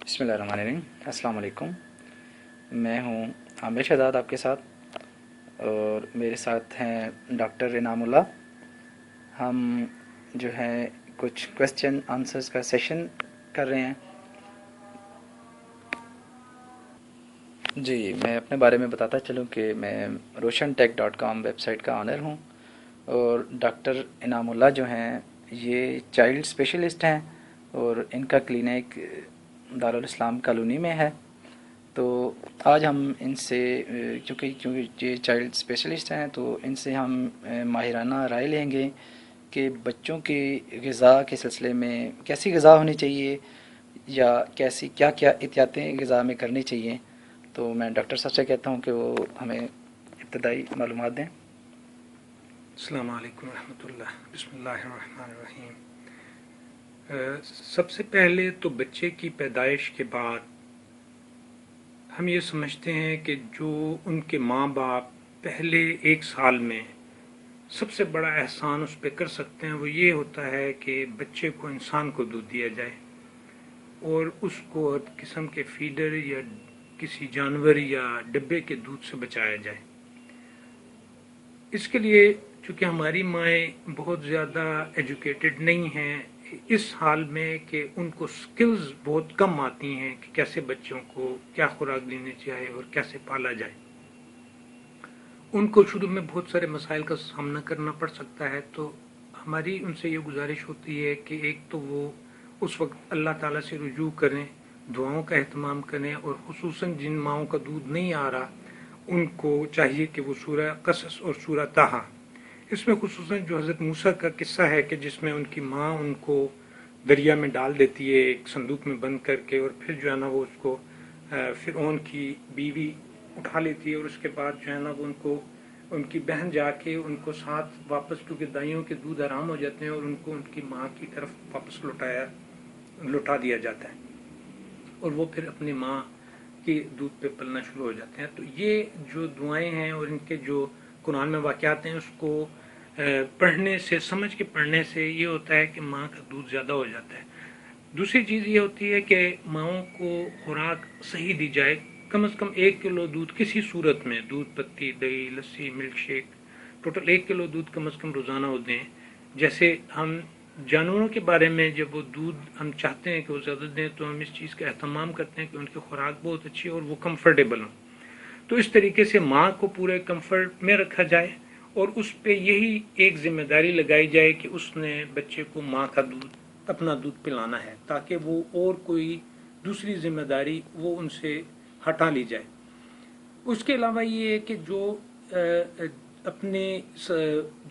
بسم اللہ الرحمن الرحیم۔ السلام علیکم۔ میں ہوں عامر شہزاد آپ کے ساتھ، اور میرے ساتھ ہیں ڈاکٹر انعام اللہ۔ ہم جو ہے کچھ کویسچن آنسرز کا سیشن کر رہے ہیں۔ جی، میں اپنے بارے میں بتاتا چلوں کہ میں roshanTech.com ویب سائٹ کا آنر ہوں، اور ڈاکٹر انعام اللہ جو ہیں یہ چائلڈ اسپیشلسٹ ہیں، اور ان کا کلینک دارالاسلام کالونی میں ہے۔ تو آج ہم ان سے چونکہ یہ چائلڈ اسپیشلسٹ ہیں تو ان سے ہم ماہرانہ رائے لیں گے کہ بچوں کی غذا کے سلسلے میں کیسی غذا ہونی چاہیے، یا کیا احتیاطیں غذا میں کرنی چاہیے۔ تو میں ڈاکٹر صاحب سے کہتا ہوں کہ وہ ہمیں ابتدائی معلومات دیں۔ السلام علیکم ورحمۃ اللہ۔ بسم اللہ الرحمن الرحیم۔ سب سے پہلے تو بچے کی پیدائش کے بعد ہم یہ سمجھتے ہیں کہ جو ان کے ماں باپ پہلے 1 سال میں سب سے بڑا احسان اس پہ کر سکتے ہیں وہ یہ ہوتا ہے کہ بچے کو انسان کو دودھ دیا جائے، اور اس کو ہر قسم کے فیڈر یا کسی جانور یا ڈبے کے دودھ سے بچایا جائے۔ اس کے لیے چونکہ ہماری مائیں بہت زیادہ ایجوکیٹڈ نہیں ہیں اس حال میں کہ ان کو سکلز بہت کم آتی ہیں کہ کیسے بچوں کو کیا خوراک دینی چاہیے اور کیسے پالا جائے، ان کو شروع میں بہت سارے مسائل کا سامنا کرنا پڑ سکتا ہے۔ تو ہماری ان سے یہ گزارش ہوتی ہے کہ ایک تو وہ اس وقت اللہ تعالیٰ سے رجوع کریں، دعاؤں کا اہتمام کریں، اور خصوصاً جن ماؤں کا دودھ نہیں آ رہا ان کو چاہیے کہ وہ سورہ قصص اور سورہ طٰہٰ، اس میں خصوصاً جو حضرت موسیٰ کا قصہ ہے کہ جس میں ان کی ماں ان کو دریا میں ڈال دیتی ہے ایک صندوق میں بند کر کے، اور پھر جو ہے نا وہ اس کو فرعون کی بیوی اٹھا لیتی ہے، اور اس کے بعد جو ہے نا وہ ان کو ان کی بہن جا کے ان کو ساتھ واپس، کیونکہ دائیوں کے دودھ حرام ہو جاتے ہیں، اور ان کو ان کی ماں کی طرف واپس لوٹا دیا جاتا ہے، اور وہ پھر اپنی ماں کے دودھ پہ پلنا شروع ہو جاتے ہیں۔ تو یہ جو دعائیں ہیں اور ان کے جو قرآن میں واقعات ہیں اس کو پڑھنے سے، سمجھ کے پڑھنے سے یہ ہوتا ہے کہ ماں کا دودھ زیادہ ہو جاتا ہے۔ دوسری چیز یہ ہوتی ہے کہ ماؤں کو خوراک صحیح دی جائے، کم از کم 1 کلو دودھ کسی صورت میں، دودھ پتی، دہی، لسی، ملک شیک، ٹوٹل 1 کلو دودھ کم از کم روزانہ وہ دیں۔ جیسے ہم جانوروں کے بارے میں جب وہ دودھ ہم چاہتے ہیں کہ وہ زیادہ دیں تو ہم اس چیز کا اہتمام کرتے ہیں کہ ان کی خوراک بہت اچھی اور وہ کمفرٹیبل ہوں۔ تو اس طریقے سے ماں کو پورے کمفرٹ میں رکھا جائے، اور اس پہ یہی ایک ذمہ داری لگائی جائے کہ اس نے بچے کو ماں کا دودھ، اپنا دودھ پلانا ہے، تاکہ وہ اور کوئی دوسری ذمہ داری وہ ان سے ہٹا لی جائے۔ اس کے علاوہ یہ ہے کہ جو اپنے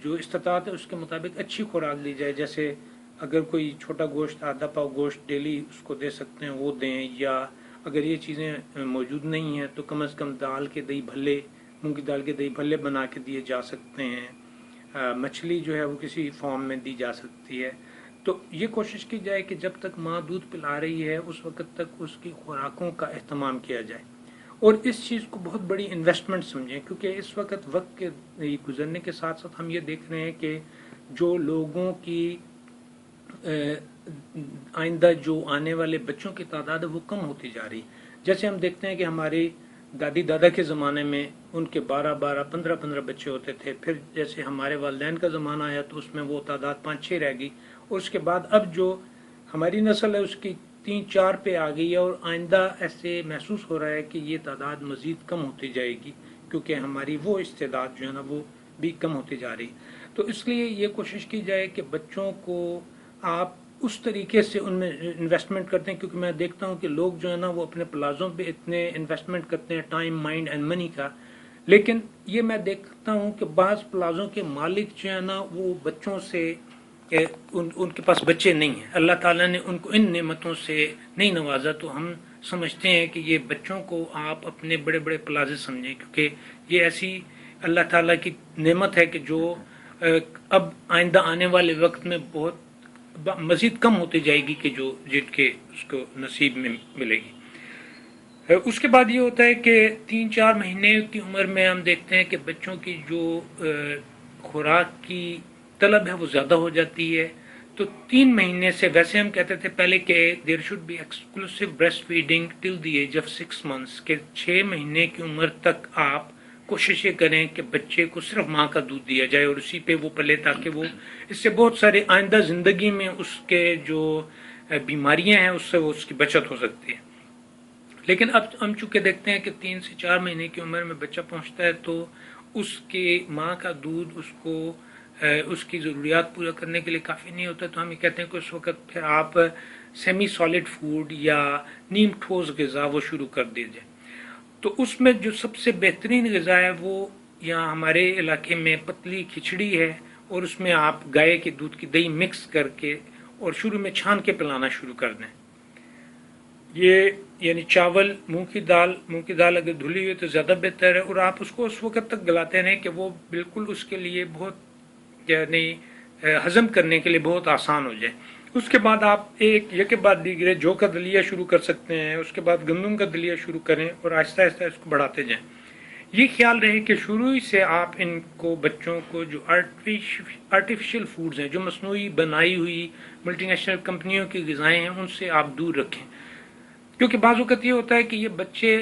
جو استطاعت ہے اس کے مطابق اچھی خوراک دی جائے، جیسے اگر کوئی چھوٹا گوشت، آدھا پاؤ گوشت ڈیلی اس کو دے سکتے ہیں وہ دیں، یا اگر یہ چیزیں موجود نہیں ہیں تو کم از کم دال کے دہی بھلے، مونگ کی دال کے دہی بھلے بنا کے دیے جا سکتے ہیں، مچھلی جو ہے وہ کسی فارم میں دی جا سکتی ہے۔ تو یہ کوشش کی جائے کہ جب تک ماں دودھ پلا رہی ہے اس وقت تک اس کی خوراکوں کا اہتمام کیا جائے، اور اس چیز کو بہت بڑی انویسٹمنٹ سمجھیں، کیونکہ اس وقت کے گزرنے کے ساتھ ساتھ ہم یہ دیکھ رہے ہیں کہ جو لوگوں کی آئندہ جو آنے والے بچوں کی تعداد ہے وہ کم ہوتی جا رہی۔ جیسے ہم دیکھتے ہیں کہ ہماری دادی دادا کے زمانے میں ان کے 12 15 بچے ہوتے تھے، پھر جیسے ہمارے والدین کا زمانہ آیا تو اس میں وہ تعداد 5 6 رہ گئی، اور اس کے بعد اب جو ہماری نسل ہے اس کی 3 4 پہ آ گئی ہے، اور آئندہ ایسے محسوس ہو رہا ہے کہ یہ تعداد مزید کم ہوتی جائے گی، کیونکہ ہماری وہ استعداد جو ہے نا وہ بھی کم ہوتی جا رہی۔ تو اس لیے یہ کوشش کی جائے کہ بچوں کو آپ اس طریقے سے ان میں انویسٹمنٹ کرتے ہیں، کیونکہ میں دیکھتا ہوں کہ لوگ جو ہے نا وہ اپنے پلازوں پہ اتنے انویسٹمنٹ کرتے ہیں ٹائم، مائنڈ اینڈ منی کا، لیکن یہ میں دیکھتا ہوں کہ بعض پلازوں کے مالک جو ہے نا وہ بچوں سے ان کے پاس بچے نہیں ہیں، اللہ تعالیٰ نے ان کو ان نعمتوں سے نہیں نوازا، تو ہم سمجھتے ہیں کہ یہ بچوں کو آپ اپنے بڑے بڑے پلازے سمجھیں، کیونکہ یہ ایسی اللہ تعالیٰ کی نعمت ہے کہ جو اب آئندہ آنے والے وقت میں بہت مزید کم ہوتی جائے گی کہ جو جن کے اس کو نصیب میں ملے گی۔ اس کے بعد یہ ہوتا ہے کہ 3 4 مہینے کی عمر میں ہم دیکھتے ہیں کہ بچوں کی جو خوراک کی طلب ہے وہ زیادہ ہو جاتی ہے، تو 3 مہینے سے، ویسے ہم کہتے تھے پہلے کہ there should be exclusive breastfeeding till the age of 6 months، کہ 6 مہینے کی عمر تک آپ کوشش یہ کریں کہ بچے کو صرف ماں کا دودھ دیا جائے اور اسی پہ وہ پلے، تاکہ وہ اس سے بہت سارے آئندہ زندگی میں اس کے جو بیماریاں ہیں اس سے وہ اس کی بچت ہو سکتی ہے۔ لیکن اب ہم چونکہ دیکھتے ہیں کہ 3 سے 4 مہینے کی عمر میں بچہ پہنچتا ہے تو اس کے ماں کا دودھ اس کو اس کی ضروریات پورا کرنے کے لیے کافی نہیں ہوتا، تو ہم یہ کہتے ہیں کہ اس وقت پھر آپ سیمی سالڈ فوڈ یا نیم ٹھوس غذا وہ شروع کر دیجیے۔ تو اس میں جو سب سے بہترین غذا ہے وہ یہاں ہمارے علاقے میں پتلی کھچڑی ہے، اور اس میں آپ گائے کے دودھ کی دہی مکس کر کے اور شروع میں چھان کے پلانا شروع کر دیں۔ یہ یعنی چاول، مونگ کی دال اگر دھلی ہوئی تو زیادہ بہتر ہے، اور آپ اس کو اس وقت تک گلاتے رہیں کہ وہ بالکل اس کے لیے بہت یعنی ہضم کرنے کے لیے بہت آسان ہو جائے۔ اس کے بعد آپ ایک کے بعد دیگرے جو کا دلیا شروع کر سکتے ہیں، اس کے بعد گندم کا دلیا شروع کریں اور آہستہ آہستہ اس کو بڑھاتے جائیں۔ یہ خیال رہے کہ شروع ہی سے آپ ان کو بچوں کو جو آرٹیفیشل فوڈز ہیں، جو مصنوعی بنائی ہوئی ملٹی نیشنل کمپنیوں کی غذائیں ہیں، ان سے آپ دور رکھیں، کیونکہ بعض اوقات یہ ہوتا ہے کہ یہ بچے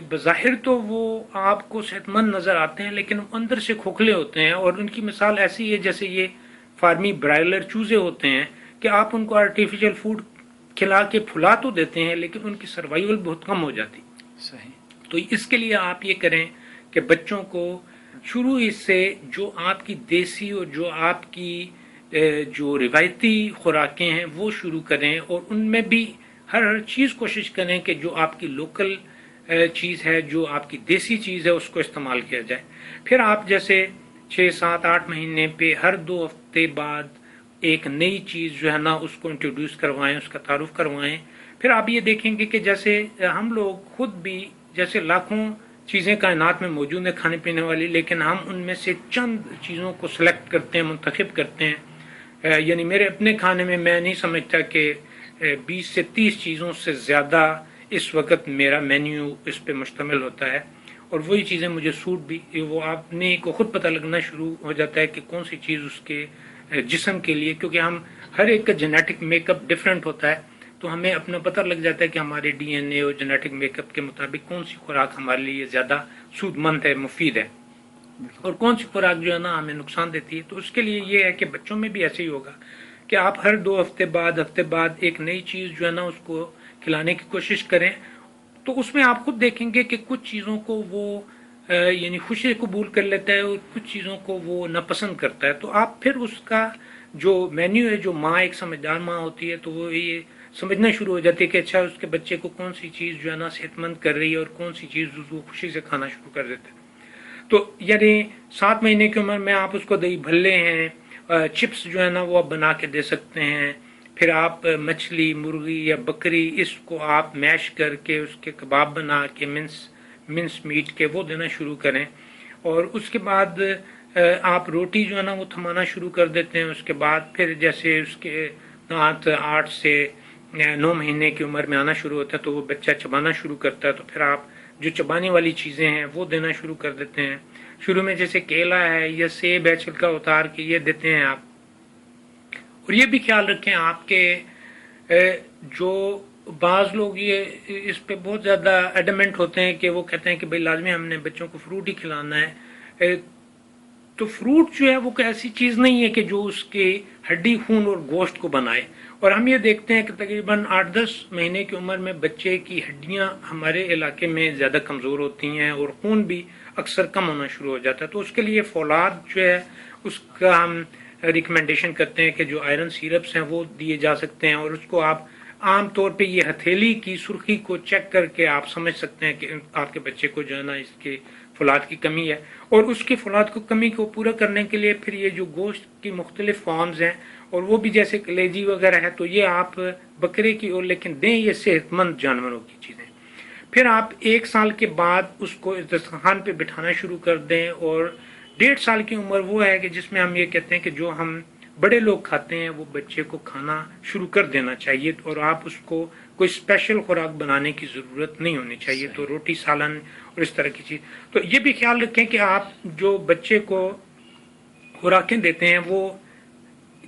بظاہر تو وہ آپ کو صحت مند نظر آتے ہیں لیکن اندر سے کھوکھلے ہوتے ہیں، اور ان کی مثال ایسی ہے جیسے یہ فارمی برائلر چوزے ہوتے ہیں کہ آپ ان کو آرٹیفیشل فوڈ کھلا کے پھلا تو دیتے ہیں لیکن ان کی سروائیول بہت کم ہو جاتی۔ صحیح۔ تو اس کے لیے آپ یہ کریں کہ بچوں کو شروع ہی سے جو آپ کی دیسی اور جو آپ کی جو روایتی خوراکیں ہیں وہ شروع کریں، اور ان میں بھی ہر چیز کوشش کریں کہ جو آپ کی لوکل چیز ہے، جو آپ کی دیسی چیز ہے، اس کو استعمال کیا جائے۔ پھر آپ جیسے 6 7 8 مہینے پہ ہر 2 ہفتے بعد ایک نئی چیز جو ہے نا اس کو انٹروڈیوس کروائیں، اس کا تعارف کروائیں۔ پھر آپ یہ دیکھیں گے کہ جیسے ہم لوگ خود بھی، جیسے لاکھوں چیزیں کائنات میں موجود ہیں کھانے پینے والی، لیکن ہم ان میں سے چند چیزوں کو سلیکٹ کرتے ہیں، منتخب کرتے ہیں۔ یعنی میرے اپنے کھانے میں میں نہیں سمجھتا کہ 20 سے 30 چیزوں سے زیادہ اس وقت میرا مینیو اس پہ مشتمل ہوتا ہے، اور وہی چیزیں مجھے سوٹ بھی، وہ آپ نے کو خود پتہ لگنا شروع ہو جاتا ہے کہ کون سی چیز اس کے جسم کے لیے، کیونکہ ہم ہر ایک کا جینیٹک میک اپ ڈفرینٹ ہوتا ہے، تو ہمیں اپنا پتہ لگ جاتا ہے کہ ہمارے ڈی این اے اور جینیٹک میک اپ کے مطابق کون سی خوراک ہمارے لیے زیادہ سود مند ہے، مفید ہے، اور کون سی خوراک جو ہے نا ہمیں نقصان دیتی ہے۔ تو اس کے لیے یہ ہے کہ بچوں میں بھی ایسے ہی ہوگا کہ آپ ہر 2 ہفتے بعد ایک نئی چیز جو ہے نا اس کو کھلانے کی کوشش کریں۔ تو اس میں آپ خود دیکھیں گے کہ کچھ چیزوں کو وہ یعنی خوشی قبول کر لیتا ہے اور کچھ چیزوں کو وہ ناپسند کرتا ہے، تو آپ پھر اس کا جو مینیو ہے، جو ماں ایک سمجھدار ماں ہوتی ہے تو وہ یہ سمجھنا شروع ہو جاتی ہے کہ اچھا اس کے بچے کو کون سی چیز جو ہے نا صحت مند کر رہی ہے اور کون سی چیز وہ خوشی سے کھانا شروع کر دیتا ہے۔ تو یعنی 7 مہینے کی عمر میں آپ اس کو دہی بھلے ہیں، چپس جو ہے نا وہ آپ بنا کے دے سکتے ہیں، پھر آپ مچھلی، مرغی یا بکری، اس کو آپ میش کر کے اس کے کباب بنا کے منس میٹ کے وہ دینا شروع کریں، اور اس کے بعد آپ روٹی جو ہے نا وہ تھمانا شروع کر دیتے ہیں۔ اس کے بعد پھر جیسے اس کے دانت 8 سے 9 مہینے کی عمر میں آنا شروع ہوتا ہے تو وہ بچہ چبانا شروع کرتا ہے، تو پھر آپ جو چبانے والی چیزیں ہیں وہ دینا شروع کر دیتے ہیں۔ شروع میں جیسے کیلا ہے یا سیب ہے چھلکا اتار کے یہ دیتے ہیں آپ، اور یہ بھی خیال رکھیں آپ کے جو بعض لوگ یہ اس پہ بہت زیادہ ایڈمنٹ ہوتے ہیں کہ وہ کہتے ہیں کہ بھئی لازمی ہم نے بچوں کو فروٹ ہی کھلانا ہے، تو فروٹ جو ہے وہ کوئی ایسی چیز نہیں ہے کہ جو اس کے ہڈی، خون اور گوشت کو بنائے، اور ہم یہ دیکھتے ہیں کہ تقریباً 8-10 مہینے کی عمر میں بچے کی ہڈیاں ہمارے علاقے میں زیادہ کمزور ہوتی ہیں اور خون بھی اکثر کم ہونا شروع ہو جاتا ہے، تو اس کے لیے فولاد جو ہے اس کا ہم ریکمنڈیشن کرتے ہیں کہ جو آئرن سیرپس ہیں وہ دیے جا سکتے ہیں، اور اس کو آپ عام طور پہ یہ ہتھیلی کی سرخی کو چیک کر کے آپ سمجھ سکتے ہیں کہ آپ کے بچے کو جو ہے نا اس کی فولاد کی کمی ہے، اور اس کی فولاد کو کمی کو پورا کرنے کے لیے پھر یہ جو گوشت کی مختلف فارمز ہیں اور وہ بھی جیسے کلیجی وغیرہ ہے تو یہ آپ بکرے کی اور لیکن دیں یہ صحت مند جانوروں کی چیزیں۔ پھر آپ 1 سال کے بعد اس کو دسترخوان پہ بٹھانا شروع کر دیں، اور 1.5 سال کی عمر وہ ہے کہ جس میں ہم یہ کہتے ہیں کہ جو ہم بڑے لوگ کھاتے ہیں وہ بچے کو کھانا شروع کر دینا چاہیے، اور آپ اس کو کوئی اسپیشل خوراک بنانے کی ضرورت نہیں ہونی چاہیے، تو روٹی سالن اور اس طرح کی چیز۔ تو یہ بھی خیال رکھیں کہ آپ جو بچے کو خوراکیں دیتے ہیں وہ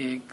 1